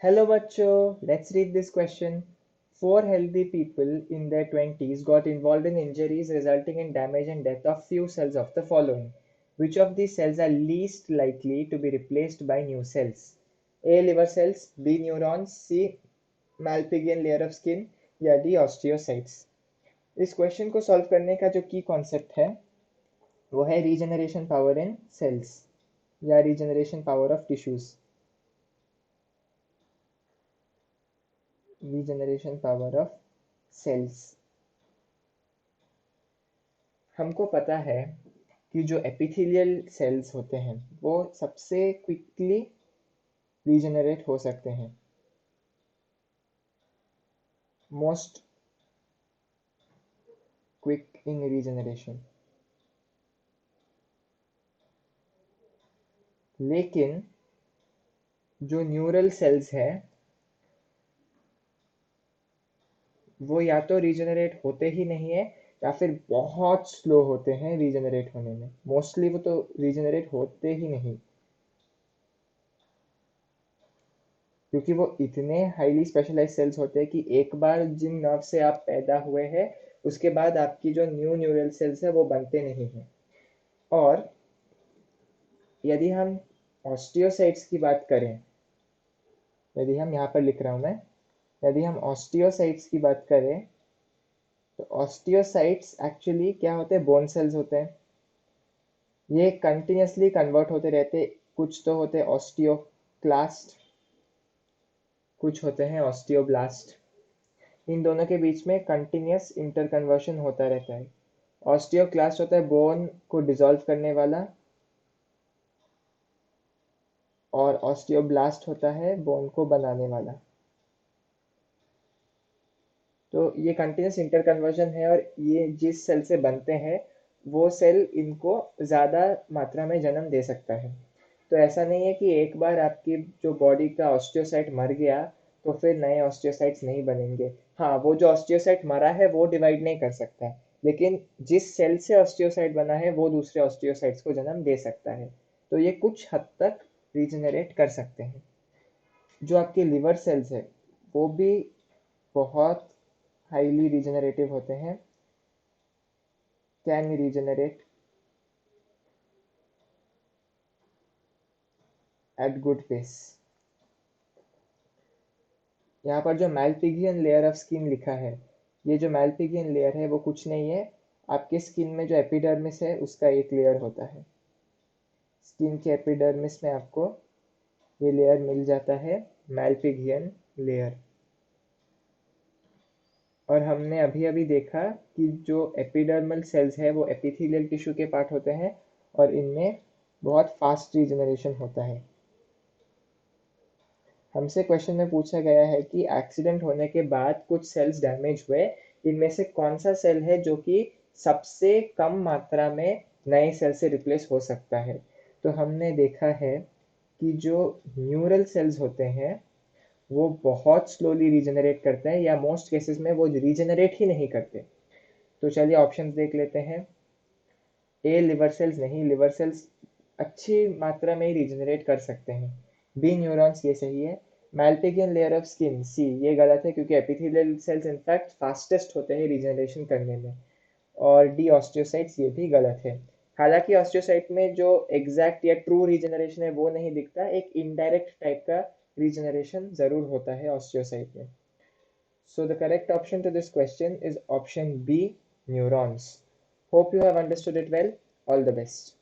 Hello bachcho, let's read this question. Four healthy people in their 20s got involved in injuries resulting in damage and death of few cells of the following. Which of these cells are least likely to be replaced by new cells? A. Liver cells, B. Neurons, C. Malpighian layer of skin या D. Osteocytes. इस question को solve करने का जो की concept है वो है रीजनरेशन पावर इन सेल्स या regeneration power of tissues. Regeneration power of cells. हमको पता है कि जो एपिथेलियल सेल्स होते हैं वो सबसे क्विकली रीजनरेट हो सकते हैं, मोस्ट क्विक इन रीजनरेशन. लेकिन जो न्यूरल सेल्स है वो या तो रीजनरेट होते ही नहीं है या फिर बहुत स्लो होते हैं रीजनरेट होने में. मोस्टली वो तो रीजनरेट होते ही नहीं, क्योंकि वो इतने हाईली स्पेशलाइज सेल्स होते हैं कि एक बार जिन नर्व से आप पैदा हुए हैं उसके बाद आपकी जो न्यू न्यूरल सेल्स है वो बनते नहीं हैं. और यदि हम ऑस्टियोसाइट्स की बात करें, यदि हम यहाँ पर लिख रहा हूँ मैं, यदि हम ऑस्टियोसाइट्स की बात करें तो ऑस्टियोसाइट्स एक्चुअली क्या होते हैं? बोन सेल्स होते हैं. ये कंटिन्यूसली कन्वर्ट होते रहते. कुछ तो होते हैं ऑस्टियोक्लास्ट, कुछ होते हैं ऑस्टियोब्लास्ट. इन दोनों के बीच में कंटिन्यूस इंटरकन्वर्शन होता रहता है. ऑस्टियोक्लास्ट होता है बोन को डिसॉल्व करने वाला और ऑस्टियोब्लास्ट होता है बोन को बनाने वाला. तो ये कंटिन्यूस इंटरकन्वर्जन है और ये जिस सेल से बनते हैं वो सेल इनको ज़्यादा मात्रा में जन्म दे सकता है. तो ऐसा नहीं है कि एक बार आपकी जो बॉडी का ऑस्टियोसाइट मर गया तो फिर नए ऑस्टियोसाइट्स नहीं बनेंगे. हाँ, वो जो ऑस्टियोसाइट मरा है वो डिवाइड नहीं कर सकता, लेकिन जिस सेल से ऑस्टियोसाइट बना है वो दूसरे ऑस्टियोसाइट्स को जन्म दे सकता है. तो ये कुछ हद तक रीजनरेट कर सकते हैं. जो आपके लिवर सेल्स है वो भी बहुत हाईली रीजनरेटिव होते हैं, can regenerate at good pace. यहाँ पर जो मैल्पिगियन लेयर ऑफ स्किन लिखा है, ये जो मैल्पिगियन लेयर है वो कुछ नहीं है, आपके स्किन में जो एपिडर्मिस है उसका एक लेयर होता है. स्किन के एपिडर्मिस में आपको ये लेयर मिल जाता है, मैल्पिगियन लेयर. और हमने अभी अभी देखा कि जो एपिडर्मल सेल्स है वो एपिथेलियल टिश्यू के पार्ट होते हैं और इनमें बहुत फास्ट रीजनरेशन होता है. हमसे क्वेश्चन में पूछा गया है कि एक्सीडेंट होने के बाद कुछ सेल्स डैमेज हुए, इनमें से कौन सा सेल है जो कि सबसे कम मात्रा में नए सेल से रिप्लेस हो सकता है. तो हमने देखा है कि जो न्यूरल सेल्स होते हैं वो बहुत स्लोली रीजनरेट करते हैं या मोस्ट केसेस में वो रीजनरेट ही नहीं करते. तो चलिए ऑप्शंस देख लेते हैं. ए. लिवर सेल्स नहीं, लिवर सेल्स अच्छी मात्रा में ही रीजनरेट कर सकते हैं. बी. न्यूरॉन्स, ये सही है. मैल्पिगियन लेयर ऑफ स्किन, सी, ये गलत है क्योंकि एपिथेलियल सेल्स इनफैक्ट फास्टेस्ट होते हैं रीजनरेशन करने में. और डी. ऑस्टियोसाइट्स, ये भी गलत है. हालांकि ऑस्टियोसाइट में जो एग्जैक्ट या ट्रू रीजनरेशन है वो नहीं दिखता, एक इनडायरेक्ट टाइप का रीजनरेशन जरूर होता है ऑस्टियोसाइट में. So the correct option to this question is option B, neurons. Hope you have understood it well. All the best.